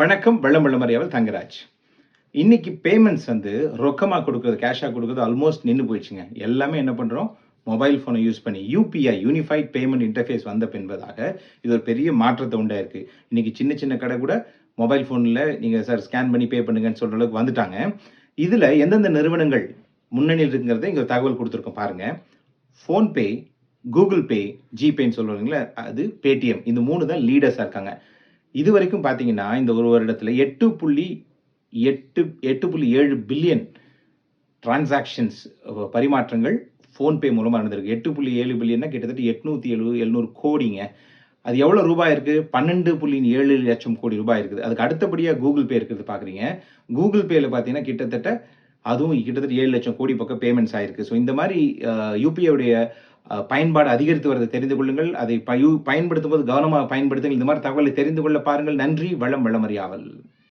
வணக்கம். வெள்ளம் வெள்ளமறியாமல் தங்கராஜ். இன்னைக்கு பேமெண்ட்ஸ் ரொக்கமா குடுக்குறது, கேஷா குடுக்குறது ஆல்மோஸ்ட் நின்னு போயிடுச்சுங்க. எல்லாமே என்ன பண்றோம்? மொபைல் ஃபோன யூஸ் பண்ணி யுபிஐ யூனிஃபைட் பேமெண்ட் இன்டர்ஃபேஸ் வந்த பின்பதாக இது ஒரு பெரிய மாற்றத்த உண்டாயிருக்கு. இன்னைக்கு சின்ன சின்ன கடை கூட மொபைல் ஃபோன்ல நீங்க சார் ஸ்கேன் பண்ணி பே பண்ணுங்கன்னு சொல்ற அளவுக்கு வந்துட்டாங்க. இதுல எந்தெந்த நிறுவனங்கள் முன்னணியில் இருக்குங்கிறத இங்க தகவல் குடுத்திருக்கோம் பாருங்க. ஃபோன்பே, கூகுள் பே, ஜிபேன்னு சொல்லுவாங்கல்ல, அது பேடிஎம். இந்த 3 தான் லீடர்ஸா இருக்காங்க. இதுவரைக்கும் பார்த்தீங்கன்னா, இந்த ஒரு வருடத்துல 8.7 பில்லியன் டிரான்சாக்ஷன்ஸ் பரிமாற்றங்கள் ஃபோன்பே மூலமா நடந்திருக்கு. 8.7 பில்லியன்னா கிட்டத்தட்ட 700 கோடிங்க. அது எவ்வளோ ரூபாய் இருக்கு? 12.7 லட்சம் கோடி ரூபாய் இருக்குது. அதுக்கு அடுத்தபடியா கூகுள் பே இருக்கிறது பார்க்குறீங்க. கூகுள் பேல பார்த்தீங்கன்னா, அதுவும் கிட்டத்தட்ட 7 லட்சம் கோடி பக்கம் பேமெண்ட்ஸ் ஆயிருக்கு. ஸோ இந்த மாரி யுபிஐ உடைய பயன்பாடு அதிகரித்து வருவதை தெரிந்து கொள்ளுங்கள். அதை பயன்படுத்தும்போது கவனமாக பயன்படுத்துங்கள். இந்த மாரி தகவலை தெரிந்து கொள்ள பாருங்கள். நன்றி. வளம் வளமறியாவல்.